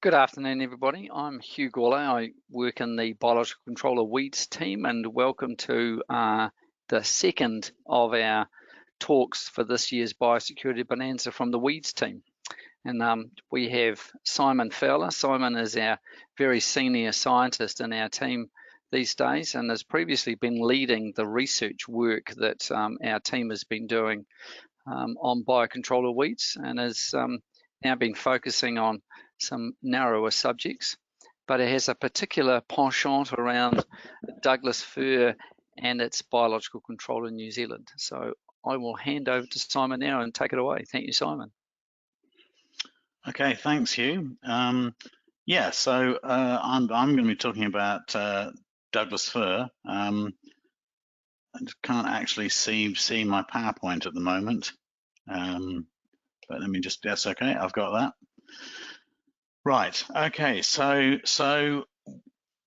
Good afternoon, everybody. I'm Hugh Gawler. I work in the biological control of weeds team, and welcome to the second of our talks for this year's Biosecurity Bonanza from the weeds team. And we have Simon Fowler. Simon is our very senior scientist in our team these days and has previously been leading the research work that our team has been doing on biocontrol of weeds, and has now been focusing on some narrower subjects, but it has a particular penchant around Douglas-fir and its biological control in New Zealand. So I will hand over to Simon now and take it away. Thank you, Simon. Okay, thanks, Hugh. I'm going to be talking about Douglas-fir. I can't actually see my PowerPoint at the moment, but let me just, that's okay, I've got that. Right, okay, so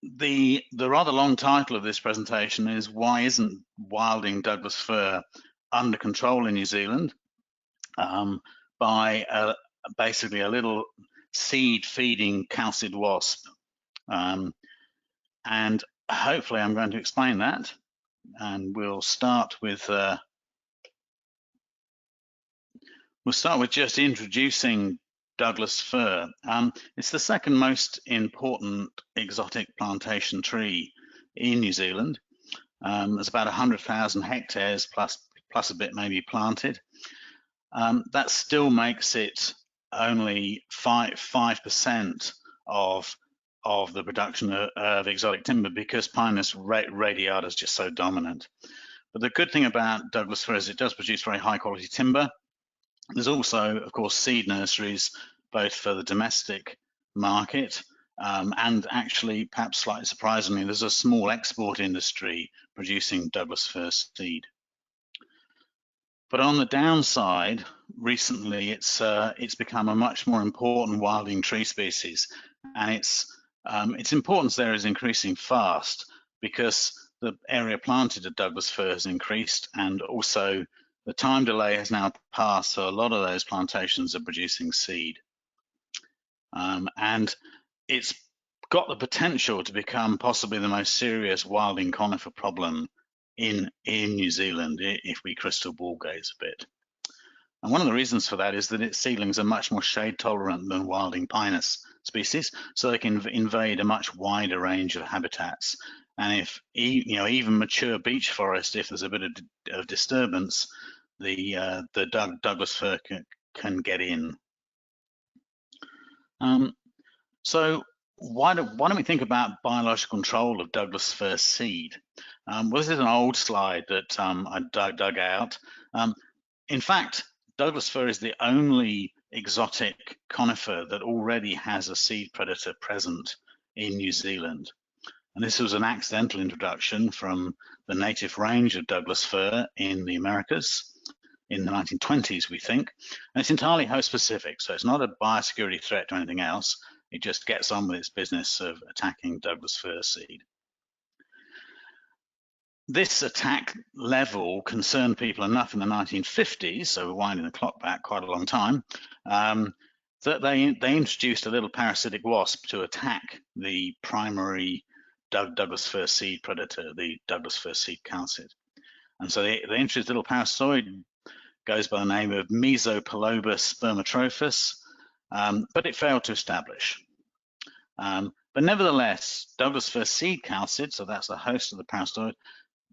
the rather long title of this presentation is "Why Isn't Wilding Douglas-fir Under Control in New Zealand?" by basically a little seed-feeding chalcid wasp. And hopefully I'm going to explain that, and we'll start with just introducing Douglas-fir. It's the second most important exotic plantation tree in New Zealand. There's about 100,000 hectares plus a bit maybe planted. That still makes it only 5% of the production of exotic timber, because Pinus radiata is just so dominant. But the good thing about Douglas-fir is it does produce very high quality timber. There's also, of course, seed nurseries, both for the domestic market and actually, perhaps slightly surprisingly, there's a small export industry producing Douglas-fir seed. But on the downside, recently it's become a much more important wilding tree species, and its importance there is increasing fast because the area planted of Douglas-fir has increased, and also the time delay has now passed, so a lot of those plantations are producing seed. And it's got the potential to become possibly the most serious wilding conifer problem in New Zealand if we crystal ball gaze a bit. And one of the reasons for that is that its seedlings are much more shade tolerant than wilding Pinus species, so they can invade a much wider range of habitats. And if even mature beech forest, if there's a bit of disturbance, the Douglas-fir can get in. So why don't we think about biological control of Douglas-fir seed? Well, this is an old slide that I dug out. In fact, Douglas-fir is the only exotic conifer that already has a seed predator present in New Zealand. And this was an accidental introduction from the native range of Douglas-fir in the Americas in the 1920s, we think. And it's entirely host specific, so it's not a biosecurity threat to anything else. It just gets on with its business of attacking Douglas-fir seed. This attack level concerned people enough in the 1950s, so we're winding the clock back quite a long time, that they introduced a little parasitic wasp to attack the primary Douglas-fir seed predator, the Douglas-fir seed chalcid. And so they introduced a little parasitoid, goes by the name of Mesopolobus spermotrophus, but it failed to establish. But nevertheless, Douglas-fir seed chalcid, so that's the host of the parasitoid,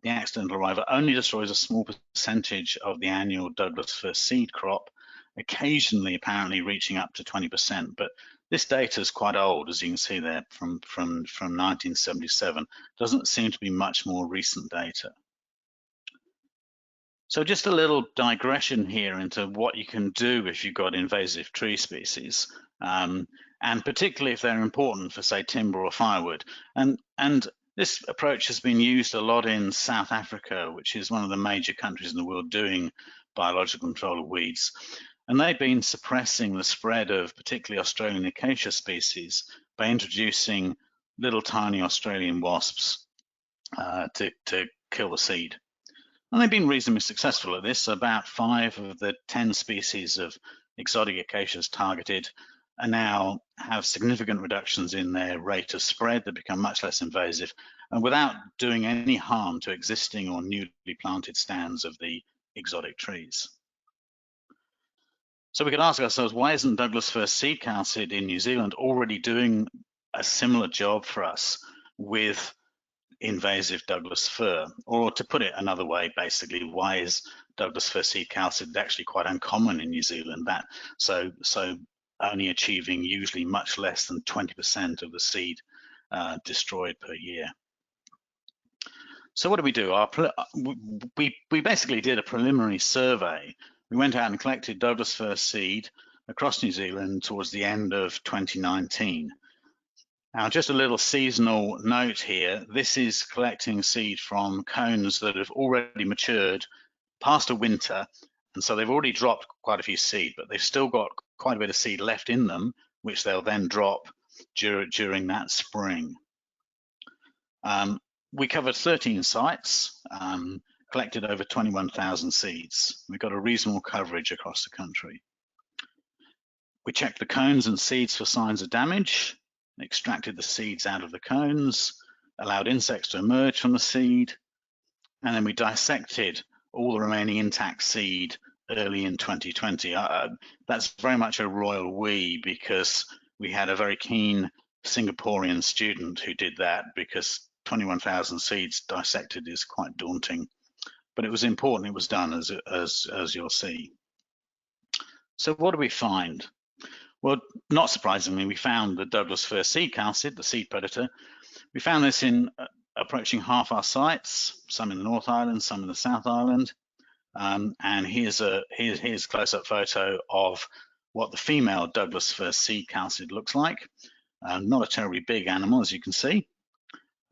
the accidental arrival, only destroys a small percentage of the annual Douglas-fir seed crop, occasionally apparently reaching up to 20%. But this data is quite old, as you can see there, from 1977. Doesn't seem to be much more recent data. So just a little digression here into what you can do if you've got invasive tree species, and particularly if they're important for, say, timber or firewood. And this approach has been used a lot in South Africa, which is one of the major countries in the world doing biological control of weeds. And they've been suppressing the spread of particularly Australian acacia species by introducing little tiny Australian wasps to kill the seed. And they've been reasonably successful at this. About 5 of the 10 species of exotic acacias targeted now have significant reductions in their rate of spread. They become much less invasive, and without doing any harm to existing or newly planted stands of the exotic trees. So we could ask ourselves, why isn't Douglas-fir seed chalcid in New Zealand already doing a similar job for us with invasive Douglas-fir? Or to put it another way, basically, why is Douglas-fir seed chalcid actually quite uncommon in New Zealand? So only achieving usually much less than 20% of the seed destroyed per year. So what do we do? We basically did a preliminary survey. We went out and collected Douglas-fir seed across New Zealand towards the end of 2019. Now, just a little seasonal note here. This is collecting seed from cones that have already matured past a winter, and so they've already dropped quite a few seed, but they've still got quite a bit of seed left in them, which they'll then drop during that spring. We covered 13 sites, collected over 21,000 seeds. We got a reasonable coverage across the country. We checked the cones and seeds for signs of damage, extracted the seeds out of the cones, allowed insects to emerge from the seed, and then we dissected all the remaining intact seed early in 2020. That's very much a royal we, because we had a very keen Singaporean student who did that, because 21,000 seeds dissected is quite daunting. But it was important it was done, as you'll see. So what do we find? Well, not surprisingly, we found the Douglas-fir seed chalcid, the seed predator. We found this in approaching half our sites, some in the North Island, some in the South Island. And here's a close-up photo of what the female Douglas-fir seed chalcid looks like. Not a terribly big animal, as you can see.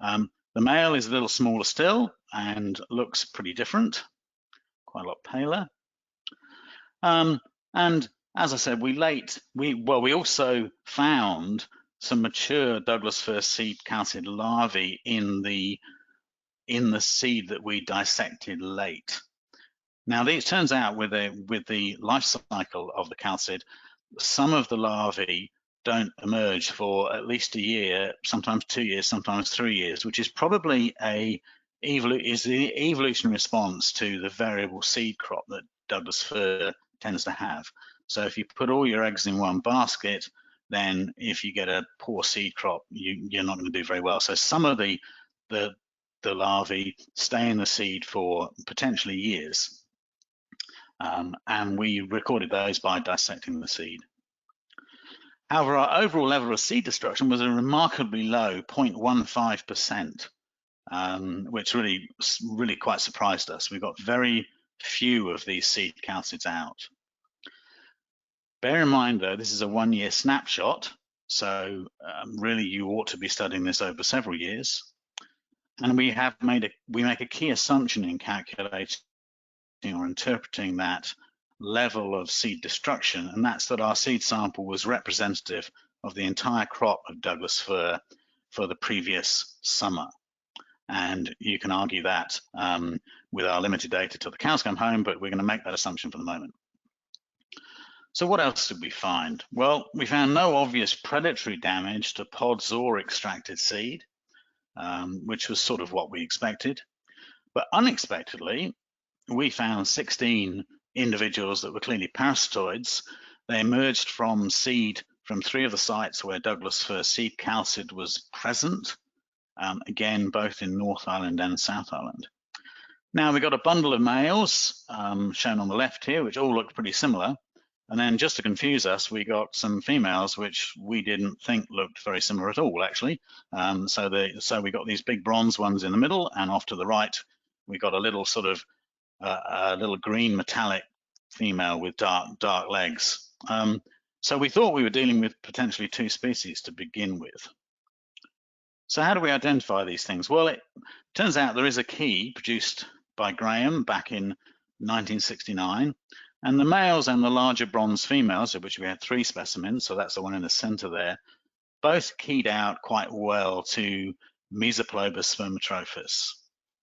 The male is a little smaller still and looks pretty different, quite a lot paler. And as I said, we also found some mature Douglas-fir seed chalcid larvae in the seed that we dissected late. Now, it turns out with the life cycle of the chalcid, some of the larvae don't emerge for at least a year, sometimes 2 years, sometimes 3 years, which is probably the evolutionary response to the variable seed crop that Douglas-fir tends to have. So if you put all your eggs in one basket, then if you get a poor seed crop, you're not going to do very well. So some of the larvae stay in the seed for potentially years. And we recorded those by dissecting the seed. However, our overall level of seed destruction was a remarkably low 0.15%, which really quite surprised us. We got very few of these seed chalcids out. Bear in mind, though, this is a 1-year snapshot, so really you ought to be studying this over several years. And we make a key assumption in calculating or interpreting that level of seed destruction, and that's that our seed sample was representative of the entire crop of Douglas-fir for the previous summer. And you can argue that with our limited data till the cows come home, but we're going to make that assumption for the moment. So what else did we find? Well, we found no obvious predatory damage to pods or extracted seed, which was sort of what we expected. But unexpectedly, we found 16 individuals that were clearly parasitoids. They emerged from seed from 3 of the sites where Douglas-fir seed chalcid was present, again, both in North Island and South Island. Now, we got a bundle of males shown on the left here, which all look pretty similar. And then just to confuse us, we got some females, which we didn't think looked very similar at all, actually. So we got these big bronze ones in the middle, and off to the right, we got a little sort of a little green metallic female with dark legs. So we thought we were dealing with potentially 2 species to begin with. So how do we identify these things? Well, it turns out there is a key produced by Graham back in 1969, and the males and the larger bronze females, of which we had 3 specimens, so that's the one in the center there, both keyed out quite well to Mesopolobus spermotrophus.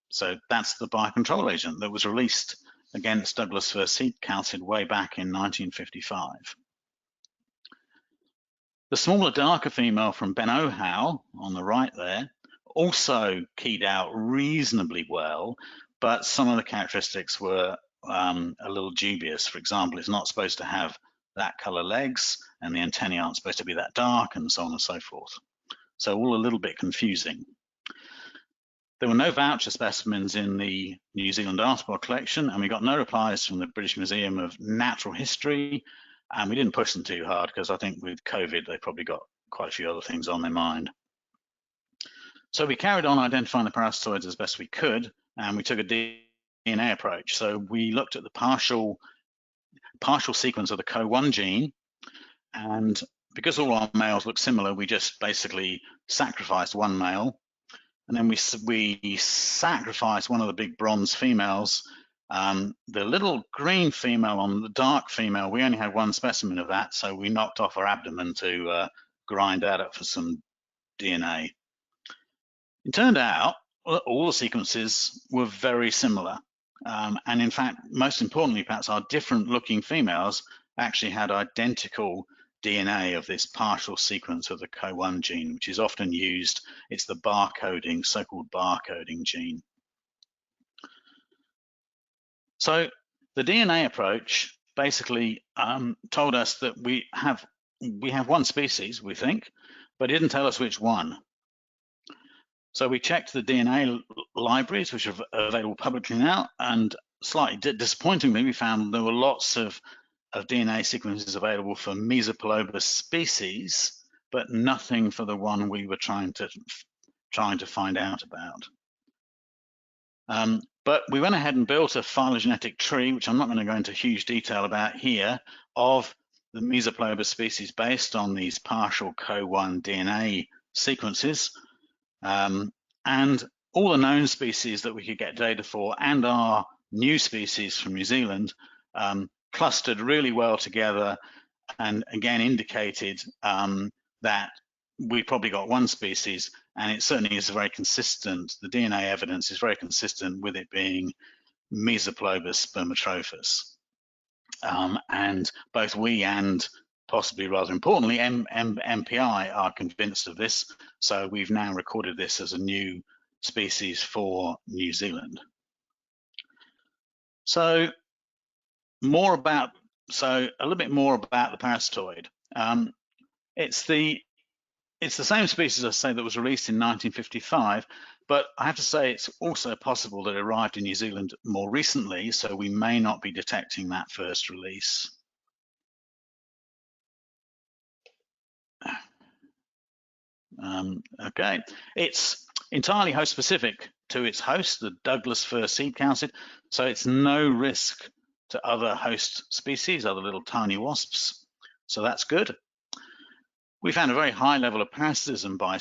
So that's the biocontrol agent that was released against Douglas-fir seed chalcid way back in 1955. The smaller, darker female from Ben Ohau on the right there also keyed out reasonably well, but some of the characteristics were a little dubious. For example, it's not supposed to have that color legs, and the antennae aren't supposed to be that dark, and so on and so forth. So all a little bit confusing. There were no voucher specimens in the New Zealand arthropod collection, and we got no replies from the British Museum of Natural History, and we didn't push them too hard because I think with COVID, they probably got quite a few other things on their mind. So we carried on identifying the parasitoids as best we could, and we took a DNA approach. So we looked at the partial sequence of the CO1 gene, and because all our males look similar, we just basically sacrificed one male, and then we sacrificed one of the big bronze females. The little green female on the dark female, we only had one specimen of that, so we knocked off her abdomen to grind that up for some DNA. It turned out all the sequences were very similar. And in fact, most importantly, perhaps our different looking females actually had identical DNA of this partial sequence of the CO1 gene, which is often used. It's the barcoding, so-called barcoding gene. So the DNA approach basically told us that we have one species, we think, but it didn't tell us which one. So we checked the DNA libraries, which are available publicly now, and slightly disappointingly, we found there were lots of DNA sequences available for Mesopolobus species, but nothing for the one we were trying to find out about. But we went ahead and built a phylogenetic tree, which I'm not going to go into huge detail about here, of the Mesopolobus species based on these partial CO1 DNA sequences. And all the known species that we could get data for and our new species from New Zealand clustered really well together, and again indicated that we probably got one species, and it certainly is very consistent. The DNA evidence is very consistent with it being Mesopolobus spermotrophus. And both we and possibly rather importantly, MPI are convinced of this. So we've now recorded this as a new species for New Zealand. So a little bit more about the parasitoid. It's the same species, I say, that was released in 1955, but I have to say it's also possible that it arrived in New Zealand more recently, so we may not be detecting that first release. Okay, it's entirely host specific to its host, the Douglas-fir seed chalcid, so it's no risk to other host species, other little tiny wasps, so that's good. We found a very high level of parasitism by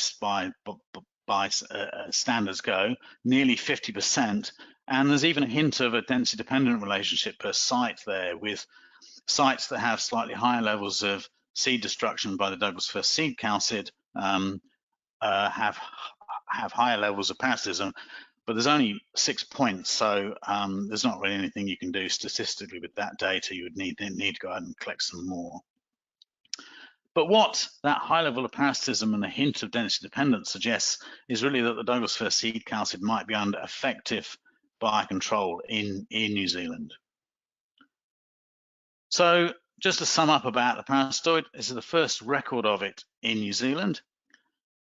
standards go, nearly 50%, and there's even a hint of a density-dependent relationship per site there, with sites that have slightly higher levels of seed destruction by the Douglas-fir seed chalcid have higher levels of parasitism, but there's only 6 points, so there's not really anything you can do statistically with that data. You would need to go out and collect some more. But what that high level of parasitism and the hint of density dependence suggests is really that the Douglas-fir seed chalcid might be under effective biocontrol in New Zealand. So just to sum up about the parasitoid, this is the first record of it in New Zealand.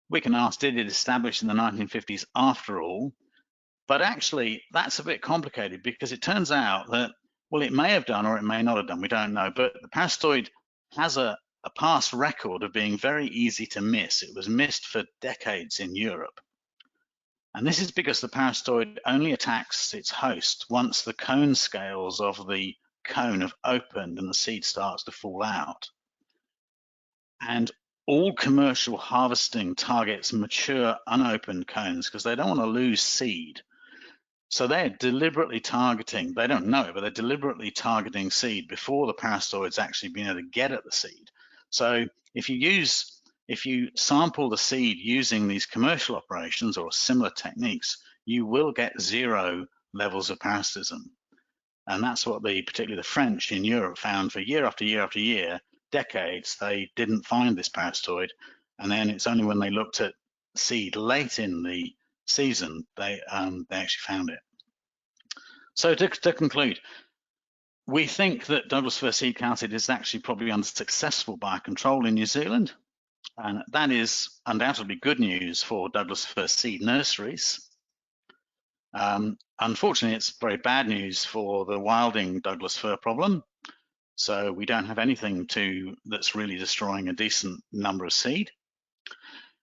We can ask, did it establish in the 1950s after all? But actually, that's a bit complicated because it turns out that, well, it may have done or it may not have done, we don't know. But the parasitoid has a past record of being very easy to miss. It was missed for decades in Europe. And this is because the parasitoid only attacks its host once the cone scales of the cone have opened and the seed starts to fall out. And all commercial harvesting targets mature unopened cones because they don't want to lose seed. So they're deliberately targeting, they don't know it, but they're deliberately targeting seed before the parasitoid's actually been able to get at the seed. So if you sample the seed using these commercial operations or similar techniques, you will get 0 levels of parasitism. And that's what particularly the French in Europe found for year after year after year. decades they didn't find this parasitoid, and then it's only when they looked at seed late in the season they actually found it. So to conclude, we think that Douglas-fir seed chalcid is actually probably under successful biocontrol in New Zealand, and that is undoubtedly good news for Douglas-fir seed nurseries. Unfortunately, it's very bad news for the wilding Douglas-fir problem. So we don't have anything that's really destroying a decent number of seed.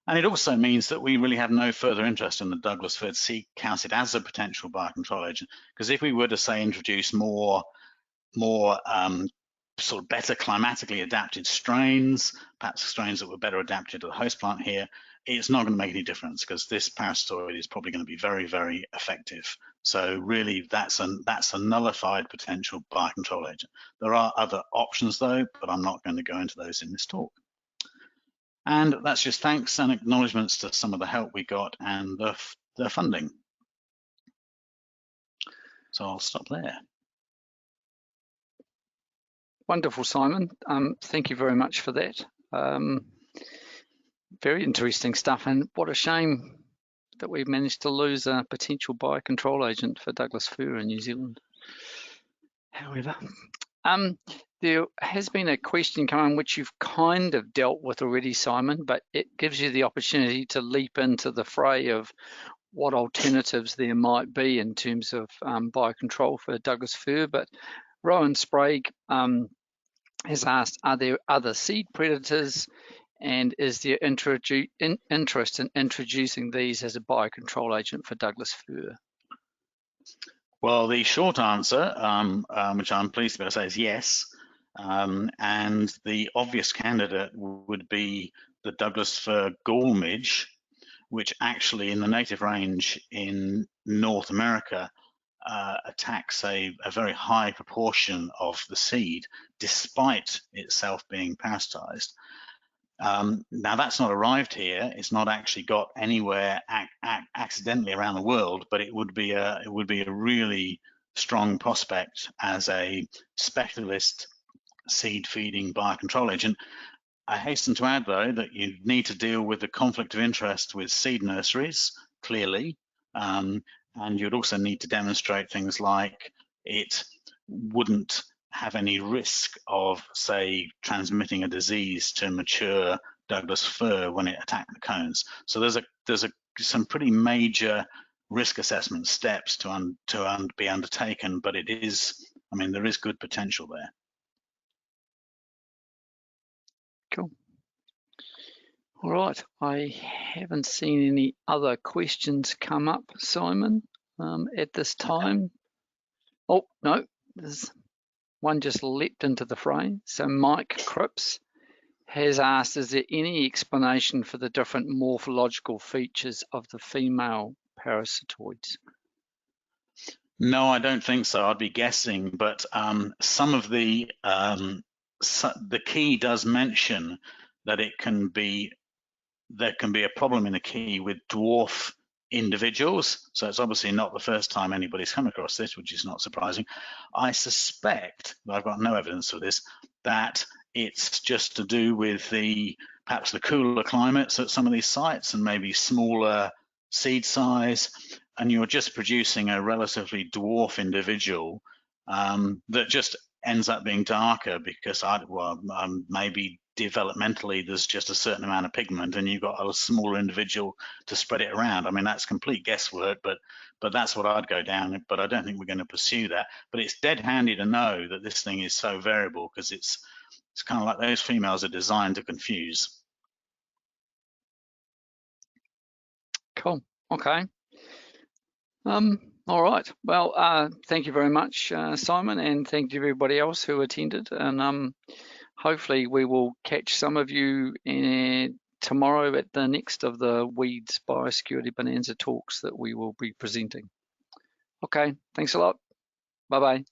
And it also means that we really have no further interest in the Douglas-fir seed chalcid as a potential biocontrol agent. Because if we were to, say, introduce more sort of better climatically adapted strains, perhaps strains that were better adapted to the host plant here, it's not going to make any difference because this parasitoid is probably going to be very, very effective. So really, that's a nullified potential biocontrol agent. There are other options though, but I'm not going to go into those in this talk. And that's just thanks and acknowledgements to some of the help we got and the funding. So I'll stop there. Wonderful, Simon. Thank you very much for that. Very interesting stuff, and what a shame that we've managed to lose a potential biocontrol agent for Douglas-fir in New Zealand. However, there has been a question coming which you've kind of dealt with already, Simon, but it gives you the opportunity to leap into the fray of what alternatives there might be in terms of biocontrol for Douglas-fir. But Rowan Sprague has asked, are there other seed predators, and is there interest in introducing these as a biocontrol agent for Douglas-fir? Well, the short answer, which I'm pleased to be able to say, is yes. And the obvious candidate would be the Douglas-fir gall midge, which actually in the native range in North America attacks a very high proportion of the seed, despite itself being parasitized. Now that's not arrived here. It's not actually got anywhere accidentally around the world, but it would be a really strong prospect as a specialist seed feeding biocontrol agent. I hasten to add though that you need to deal with the conflict of interest with seed nurseries, clearly, and you'd also need to demonstrate things like it wouldn't have any risk of, say, transmitting a disease to mature Douglas-fir when it attacked the cones. So there's some pretty major risk assessment steps to be undertaken, but it is, I mean, there is good potential there. Cool. All right, I haven't seen any other questions come up, Simon, at this time. Okay. Oh, no, there's one just leapt into the frame. So Mike Cripps has asked, is there any explanation for the different morphological features of the female parasitoids? No, I don't think so. I'd be guessing, but some of the key does mention that there can be a problem in the key with dwarf individuals. So it's obviously not the first time anybody's come across this, which is not surprising. I suspect, but I've got no evidence for this, that it's just to do with perhaps the cooler climates at some of these sites and maybe smaller seed size, and you're just producing a relatively dwarf individual that just ends up being darker because maybe developmentally there's just a certain amount of pigment and you've got a smaller individual to spread it around. I mean, that's complete guesswork, but that's what I'd go down, but I don't think we're going to pursue that. But it's dead handy to know that this thing is so variable because it's kind of like those females are designed to confuse. Cool. Okay. All right. Well, thank you very much, Simon, and thank you everybody else who attended. And hopefully we will catch some of you tomorrow at the next of the Weeds Biosecurity Bonanza talks that we will be presenting. Okay. Thanks a lot. Bye-bye.